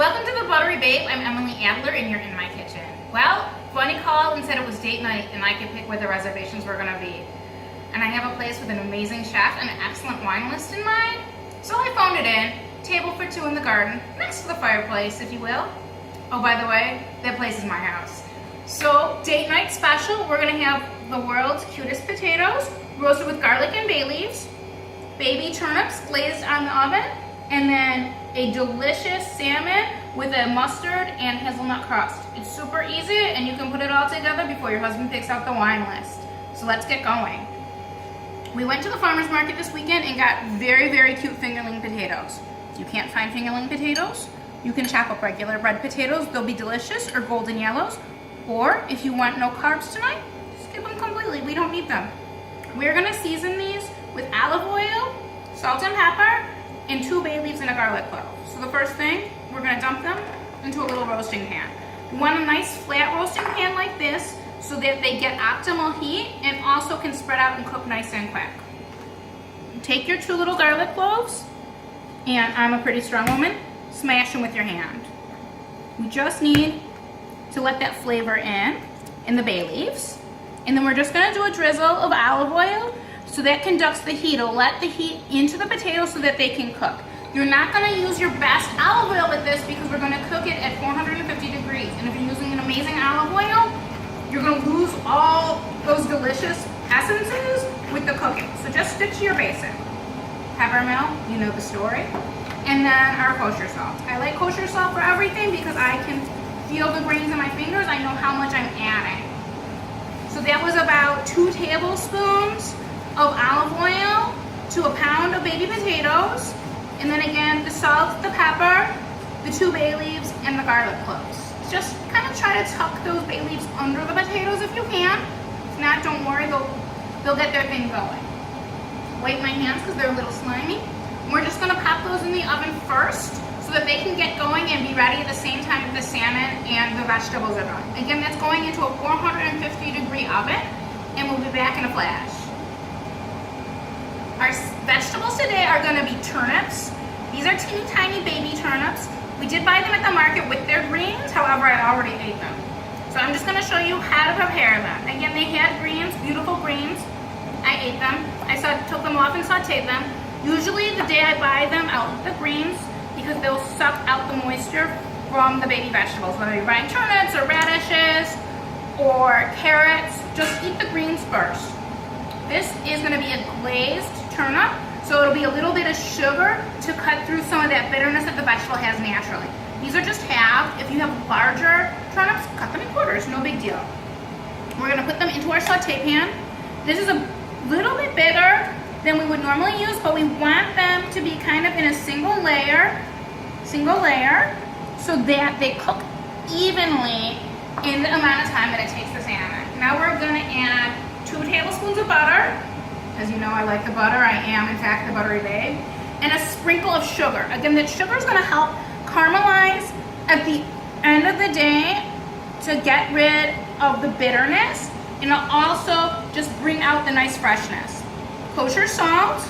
Welcome to the Buttery Babe. I'm Emily Adler and you're in my kitchen. Well, Bunny called and said it was date night and I could pick where the reservations were gonna be. And I have a place with an amazing chef and an excellent wine list in mind. So I phoned it in, table for two in the garden, next to the fireplace, if you will. Oh, by the way, that place is my house. So, date night special, we're gonna have the world's cutest potatoes, roasted with garlic and bay leaves, baby turnips glazed on the oven, and then a delicious salmon with a mustard and hazelnut crust. It's super easy and you can put it all together before your husband picks out the wine list. So let's get going. We went to the farmer's market this weekend and got very, very cute fingerling potatoes. If you can't find fingerling potatoes, you can chop up regular red potatoes. They'll be delicious, or golden yellows. Or if you want no carbs tonight, skip them completely. We don't need them. We're gonna season these with olive oil, salt and pepper, and 2 bay leaves and a garlic clove. So the first thing, we're gonna dump them into a little roasting pan. You want a nice flat roasting pan like this so that they get optimal heat and also can spread out and cook nice and quick. Take your 2 little garlic cloves, and I'm a pretty strong woman, smash them with your hand. We just need to let that flavor in the bay leaves. And then we're just gonna do a drizzle of olive oil so that conducts the heat. It'll let the heat into the potatoes so that they can cook. You're not gonna use your best olive oil with this because we're gonna cook it at 450 degrees. And if you're using an amazing olive oil, you're gonna lose all those delicious essences with the cooking. So just stick to your basic. Peppermill, you know the story. And then our kosher salt. I like kosher salt for everything because I can feel the grains in my fingers. I know how much I'm adding. So that was about 2 tablespoons of olive oil to a pound of baby potatoes, and then again the salt, the pepper, the 2 bay leaves, and the garlic cloves. Just kind of try to tuck those bay leaves under the potatoes if you can. If not, don't worry, they'll get their thing going. Wipe my hands because they're a little slimy. We're just going to pop those in the oven first so that they can get going and be ready at the same time that the salmon and the vegetables are done. Again, that's going into a 450 degree oven, and we'll be back in a flash. Our vegetables today are going to be turnips. These are teeny tiny baby turnips. We did buy them at the market with their greens, however I already ate them. So I'm just going to show you how to prepare them. Again, they had greens, beautiful greens. I ate them. Took them off and sauteed them. Usually the day I buy them, I'll eat the greens because they'll suck out the moisture from the baby vegetables. Whether you're buying turnips or radishes or carrots, just eat the greens first. This is going to be a glazed turnip, so it'll be a little bit of sugar to cut through some of that bitterness that the vegetable has naturally. These are just halved. If you have larger turnips, cut them in quarters, no big deal. We're going to put them into our saute pan. This is a little bit bigger than we would normally use, but we want them to be kind of in a single layer, so that they cook evenly in the amount of time that it takes the salmon. Now we're going to add 2 tablespoons of butter. As you know, I like the butter. I am, in fact, the Buttery Babe. And a sprinkle of sugar. Again, the sugar is going to help caramelize at the end of the day to get rid of the bitterness, and it'll also just bring out the nice freshness. Kosher salt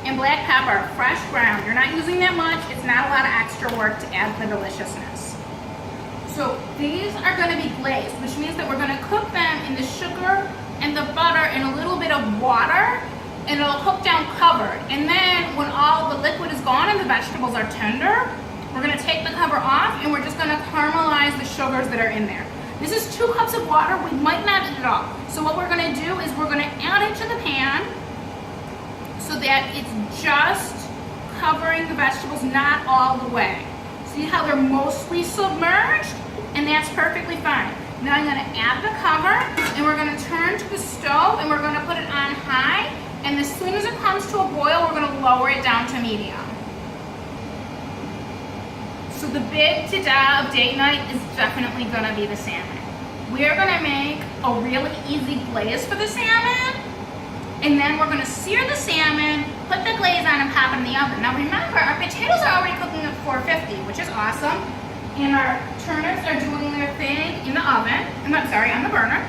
and black pepper, fresh ground. You're not using that much. It's not a lot of extra work to add the deliciousness. So these are going to be glazed, which means that we're going to cook them in the sugar and the butter and a little bit of water, and it'll cook down covered. And then when all the liquid is gone and the vegetables are tender, we're going to take the cover off and we're just going to caramelize the sugars that are in there. This is 2 cups of water. We might not eat it all. So what we're going to do is we're going to add it to the pan so that it's just covering the vegetables, not all the way. See how they're mostly submerged? And that's perfectly fine. Now I'm going to add the cover, and we're going to turn to the stove, and we're going to put it on high, and as soon as it comes to a boil, we're going to lower it down to medium. So the big ta-da of date night is definitely going to be the salmon. We're going to make a really easy glaze for the salmon, and then we're going to sear the salmon, put the glaze on, and pop it in the oven. Now remember, our potatoes are already cooking at 450, which is awesome. And our turnips are doing their thing in the oven, on the burner.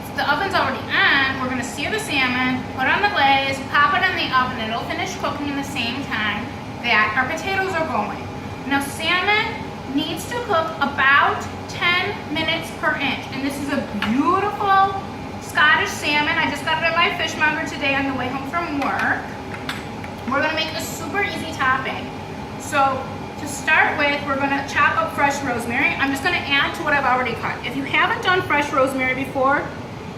So the oven's already on. We're gonna sear the salmon, put it on the glaze, pop it in the oven. It'll finish cooking in the same time that our potatoes are going. Now salmon needs to cook about 10 minutes per inch. And this is a beautiful Scottish salmon. I just got it at my fishmonger today on the way home from work. We're gonna make this super easy topping. So to start with, we're gonna chop up fresh rosemary. I'm just gonna add to what I've already cut. If you haven't done fresh rosemary before,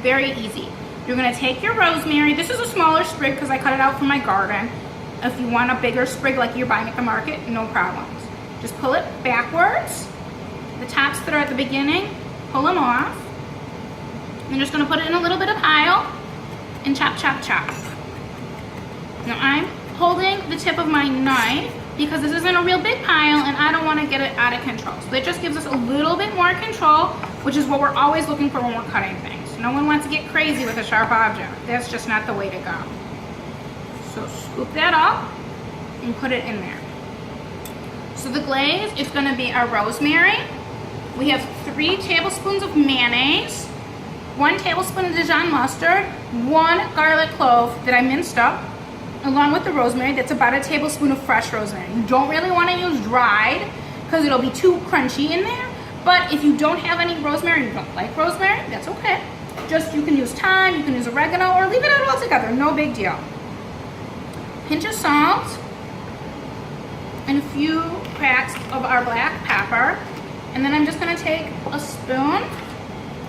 very easy. You're gonna take your rosemary. This is a smaller sprig because I cut it out from my garden. If you want a bigger sprig like you're buying at the market, no problems. Just pull it backwards. The tops that are at the beginning, pull them off. I'm just gonna put it in a little bit of pile and chop, chop, chop. Now I'm holding the tip of my knife because this isn't a real big pile and I don't wanna get it out of control. So that just gives us a little bit more control, which is what we're always looking for when we're cutting things. No one wants to get crazy with a sharp object. That's just not the way to go. So scoop that up and put it in there. So the glaze is gonna be our rosemary. We have 3 tablespoons of mayonnaise, 1 tablespoon of Dijon mustard, 1 garlic clove that I minced up, along with the rosemary. That's about a tablespoon of fresh rosemary. You don't really wanna use dried because it'll be too crunchy in there. But if you don't have any rosemary, you don't like rosemary, that's okay. Just you can use thyme, you can use oregano, or leave it out altogether, no big deal. Pinch of salt, and a few cracks of our black pepper. And then I'm just gonna take a spoon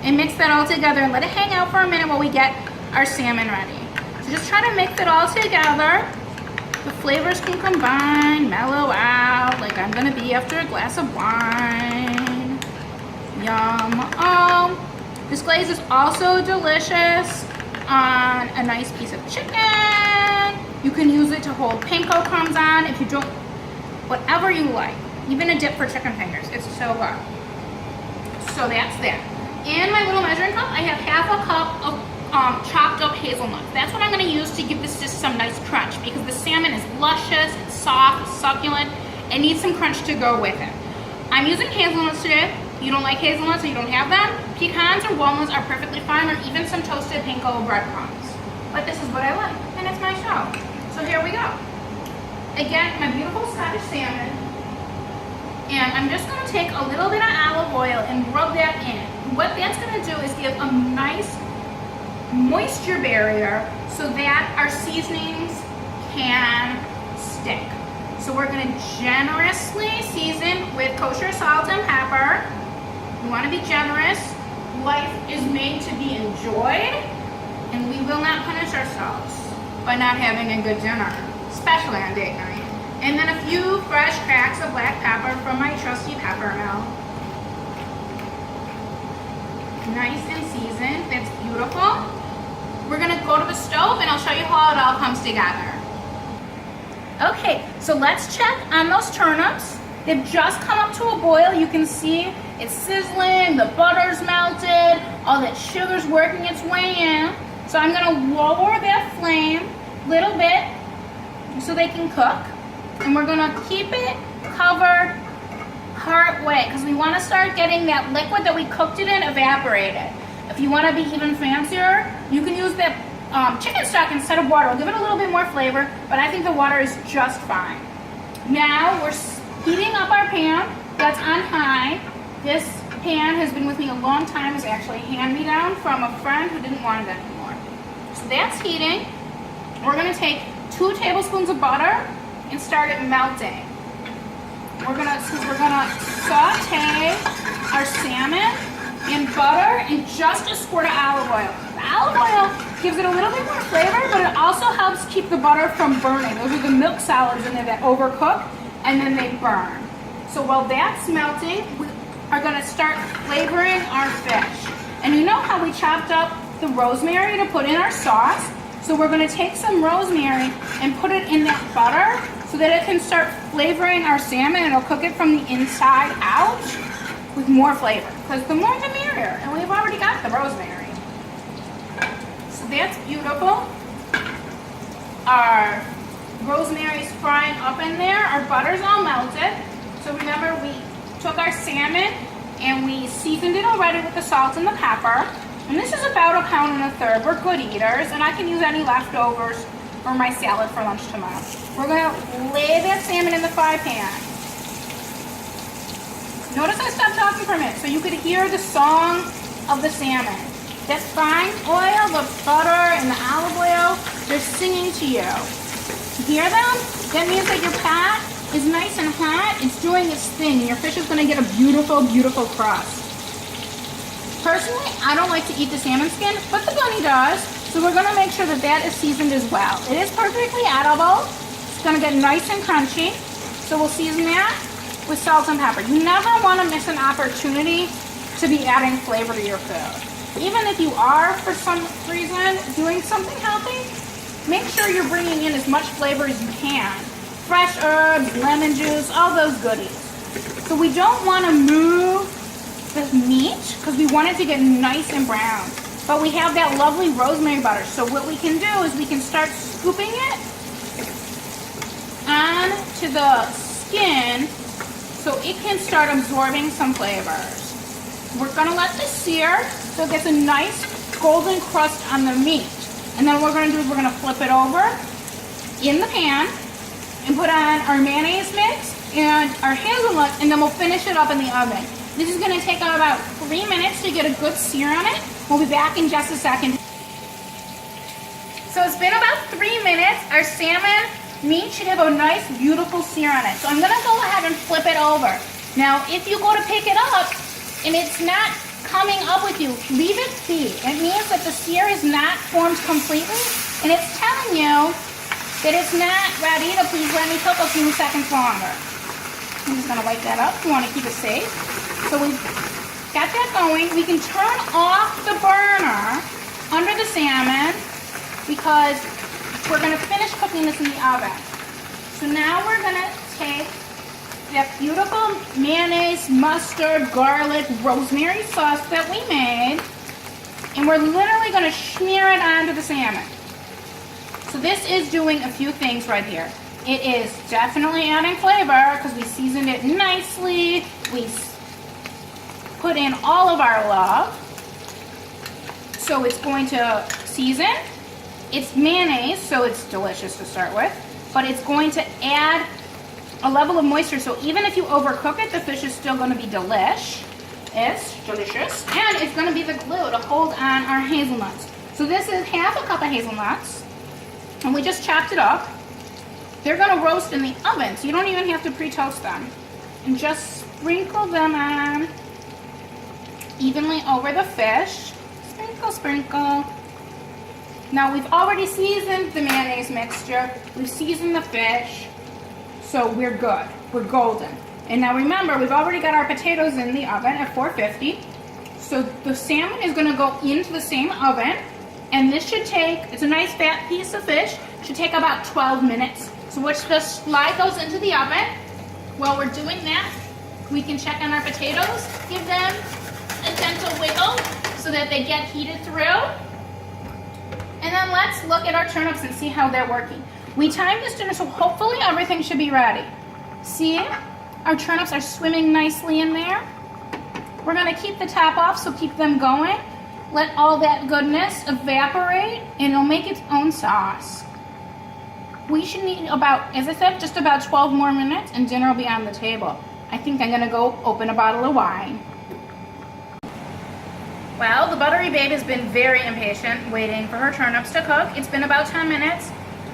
and mix that all together and let it hang out for a minute while we get our salmon ready. So just try to mix it all together. The flavors can combine, mellow out, like I'm gonna be after a glass of wine. Yum. Oh, this glaze is also delicious on a nice piece of chicken. You can use it to hold panko crumbs on if you don't, whatever you like. Even a dip for chicken fingers, it's so good. So that's that. In my little measuring cup, I have half a cup of chopped up hazelnuts. That's what I'm gonna use to give this just some nice crunch because the salmon is luscious, it's soft, succulent. It needs some crunch to go with it. I'm using hazelnuts today. You don't like hazelnuts or you don't have them? Pecans or walnuts are perfectly fine, or even some toasted panko breadcrumbs. But this is what I like, and it's my show. So here we go. Again, my beautiful Scottish salmon. And I'm just gonna take a little bit of olive oil and rub that in. What that's gonna do is give a nice moisture barrier so that our seasonings can stick. So we're gonna generously season with kosher salt and pepper. We wanna be generous. Life is made to be enjoyed, and we will not punish ourselves by not having a good dinner, especially on date night. And then a few fresh cracks of black pepper from my trusty pepper mill. Nice and seasoned, that's beautiful. We're gonna go to the stove and I'll show you how it all comes together. Okay, so let's check on those turnips. They've just come up to a boil. You can see it's sizzling, the butter's melted, all that sugar's working its way in. So I'm gonna lower that flame a little bit so they can cook. And we're gonna keep it covered part way because we wanna start getting that liquid that we cooked it in evaporated. If you wanna be even fancier, you can use that chicken stock instead of water. It'll give it a little bit more flavor, but I think the water is just fine. Now we're heating up our pan. That's on high. This pan has been with me a long time. It's actually a hand-me-down from a friend who didn't want it anymore. So that's heating. We're gonna take 2 tablespoons of butter and start it melting. We're gonna saute our salmon in butter and just a squirt of olive oil. The olive oil gives it a little bit more flavor, but it also helps keep the butter from burning. Those are the milk solids in there that overcook and then they burn. So while that's melting, we are gonna start flavoring our fish. And you know how we chopped up the rosemary to put in our sauce? So we're gonna take some rosemary and put it in that butter so that it can start flavoring our salmon and it'll cook it from the inside out with more flavor. Because the more the merrier, and we've already got the rosemary. So that's beautiful. Our rosemary's frying up in there. Our butter's all melted. So remember, we took our salmon and we seasoned it already with the salt and the pepper. And this is about 1 1/4 pounds. We're good eaters, and I can use any leftovers or my salad for lunch tomorrow. We're gonna lay that salmon in the fry pan. Notice I stopped talking for a minute so you could hear the song of the salmon. That frying oil, the butter, and the olive oil, they're singing to you. You hear them? That means that your pot is nice and hot. It's doing its thing, and your fish is gonna get a beautiful, beautiful crust. Personally, I don't like to eat the salmon skin, but the bunny does, so we're gonna make sure that that is seasoned as well. It is perfectly edible. It's gonna get nice and crunchy, so we'll season that with salt and pepper. You never want to miss an opportunity to be adding flavor to your food. Even if you are, for some reason, doing something healthy, make sure you're bringing in as much flavor as you can. Fresh herbs, lemon juice, all those goodies. So we don't want to move the meat because we want it to get nice and brown. But we have that lovely rosemary butter. So what we can do is we can start scooping it onto the skin so it can start absorbing some flavors. We're gonna let this sear so it gets a nice golden crust on the meat. And then what we're gonna do is we're gonna flip it over in the pan and put on our mayonnaise mix and our hazelnuts, and then we'll finish it up in the oven. This is gonna take about 3 minutes to get a good sear on it. We'll be back in just a second. So it's been about 3 minutes. Our salmon meat should have a nice, beautiful sear on it. So I'm gonna go ahead and flip it over. Now, if you go to pick it up and it's not coming up with you, leave it be. It means that the sear is not formed completely, and it's telling you that it's not ready to please let me cook a few seconds longer. I'm just gonna wipe that up. You wanna keep it safe. So we've got that going. We can turn off the burner under the salmon because we're going to finish cooking this in the oven. So now we're going to take that beautiful mayonnaise, mustard, garlic, rosemary sauce that we made, and we're literally going to smear it onto the salmon. So this is doing a few things right here. It is definitely adding flavor because we seasoned it nicely. We put in all of our love. So it's going to season. It's mayonnaise, so it's delicious to start with, but it's going to add a level of moisture, so even if you overcook it, the fish is still going to be delish. It's delicious, and it's going to be the glue to hold on our hazelnuts. So this is half a cup of hazelnuts, and we just chopped it up. They're going to roast in the oven, so you don't even have to pre-toast them. And just sprinkle them on evenly over the fish. Sprinkle, sprinkle. Now we've already seasoned the mayonnaise mixture, we've seasoned the fish, so we're good, we're golden. And now remember, we've already got our potatoes in the oven at 450, so the salmon is gonna go into the same oven, and this should take, it's a nice fat piece of fish, should take about 12 minutes. So once the slide goes into the oven, while we're doing that, we can check on our potatoes, give them a gentle wiggle so that they get heated through. And then let's look at our turnips and see how they're working. We timed this dinner, so hopefully everything should be ready. See, our turnips are swimming nicely in there. We're gonna keep the top off, so keep them going. Let all that goodness evaporate, and it'll make its own sauce. We should need about, as I said, just about 12 more minutes, and dinner will be on the table. I think I'm gonna go open a bottle of wine. Well, the Buttery babe has been very impatient waiting for her turnips to cook. It's been about 10 minutes.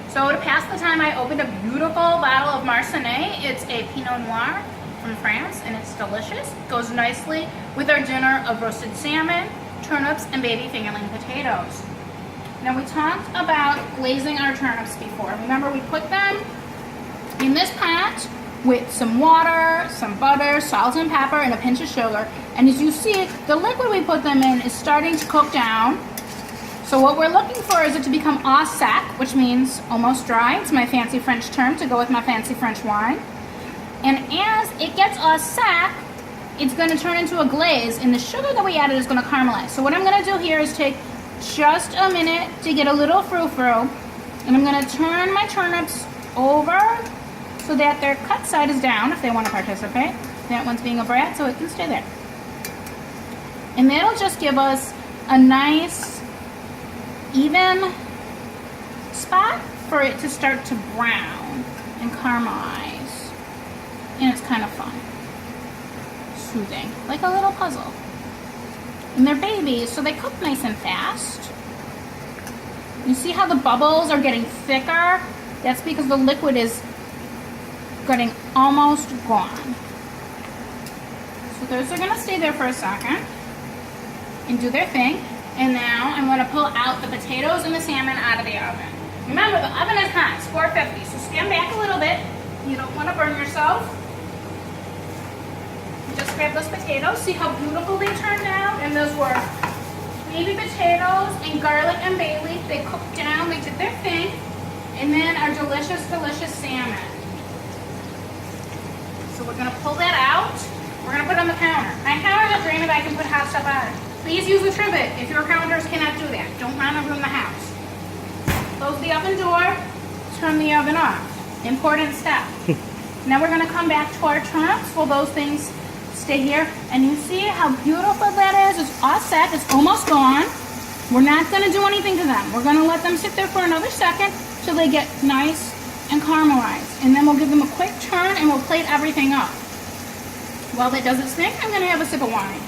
So to pass the time, I opened a beautiful bottle of Marsanne. It's a Pinot Noir from France, and it's delicious. It goes nicely with our dinner of roasted salmon, turnips, and baby fingerling potatoes. Now we talked about glazing our turnips before. Remember, we put them in this pot with some water, some butter, salt and pepper, and a pinch of sugar. And as you see, the liquid we put them in is starting to cook down. So what we're looking for is it to become au sec, which means almost dry. It's my fancy French term to go with my fancy French wine. And as it gets au sec, it's going to turn into a glaze, and the sugar that we added is going to caramelize. So what I'm going to do here is take just a minute to get a little frou-frou, and I'm going to turn my turnips over so that their cut side is down if they want to participate. That one's being a brat, so it can stay there. And that'll just give us a nice, even spot for it to start to brown and caramelize. And it's kind of fun. Soothing, like a little puzzle. And they're babies, so they cook nice and fast. You see how the bubbles are getting thicker? That's because the liquid is getting almost gone. So those are gonna stay there for a second and do their thing. And now I'm gonna pull out the potatoes and the salmon out of the oven. Remember, the oven is hot, it's 450, so stand back a little bit. You don't wanna burn yourself. Just grab those potatoes, see how beautiful they turned out? And those were baby potatoes and garlic and bay leaf. They cooked down, they did their thing. And then our delicious, delicious salmon. So we're gonna pull that out. We're gonna put it on the counter. My counter is granted, I can put hot stuff on it. Please use a trivet if your counters cannot do that. Don't want to ruin the house. Close the oven door, turn the oven off. Important step. Now we're gonna come back to our turnips. Well, those things stay here. And you see how beautiful that is? It's all set, it's almost gone. We're not gonna do anything to them. We're gonna let them sit there for another second till they get nice and caramelized. And then we'll give them a quick turn and we'll plate everything up. While that does its thing, I'm gonna have a sip of wine.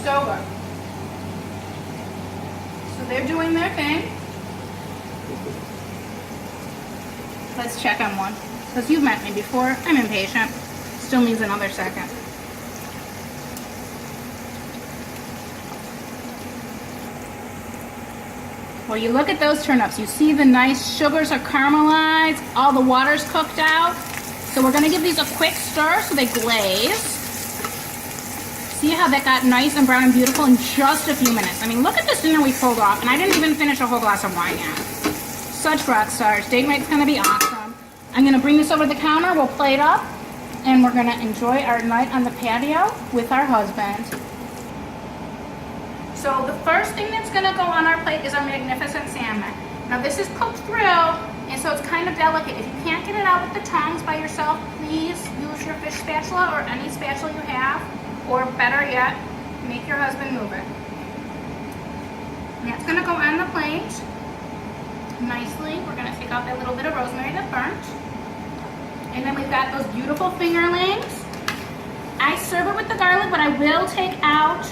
So good. So they're doing their thing. Let's check on one. Because you've met me before. I'm impatient. Still needs another second. Well, you look at those turnips. You see the nice sugars are caramelized. All the water's cooked out. So we're going to give these a quick stir so they glaze. See how that got nice and brown and beautiful in just a few minutes. I mean, look at this dinner we pulled off. And I didn't even finish a whole glass of wine yet. Such rock stars. Date night's going to be awesome. I'm going to bring this over to the counter. We'll plate up. And we're going to enjoy our night on the patio with our husband. So the first thing that's going to go on our plate is our magnificent salmon. Now this is cooked through, and so it's kind of delicate. If you can't get it out with the tongs by yourself, please use your fish spatula or any spatula you have, or better yet, make your husband move it. And that's going to go on the plate nicely. We're going to take out that little bit of rosemary that burnt. And then we've got those beautiful fingerlings. I serve it with the garlic, but I will take out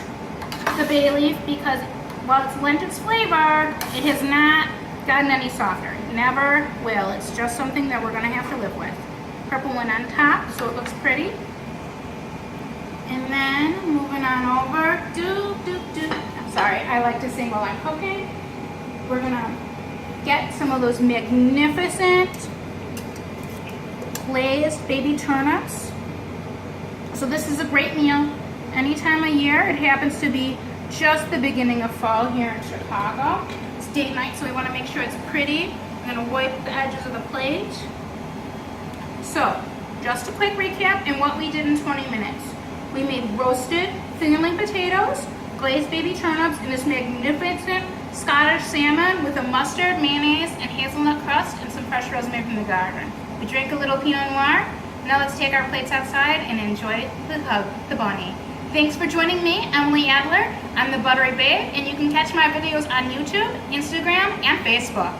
the bay leaf because while it's lent its flavor, it has not gotten any softer. It never will. It's just something that we're going to have to live with. Purple one on top so it looks pretty. And then moving on over, I'm sorry, I like to sing while I'm cooking. We're going to get some of those magnificent glazed baby turnips. So this is a great meal any time of year. It happens to be just the beginning of fall here in Chicago. It's date night, so we want to make sure it's pretty. I'm going to wipe the edges of the plate. So, just a quick recap in what we did in 20 minutes. We made roasted fingerling potatoes, glazed baby turnips, and this magnificent Scottish salmon with a mustard, mayonnaise, and hazelnut crust, and some fresh rosemary from the garden. We drank a little Pinot Noir. Now let's take our plates outside and enjoy the bunny. Thanks for joining me, Emily Adler. I'm the Buttery Babe, and you can catch my videos on YouTube, Instagram, and Facebook.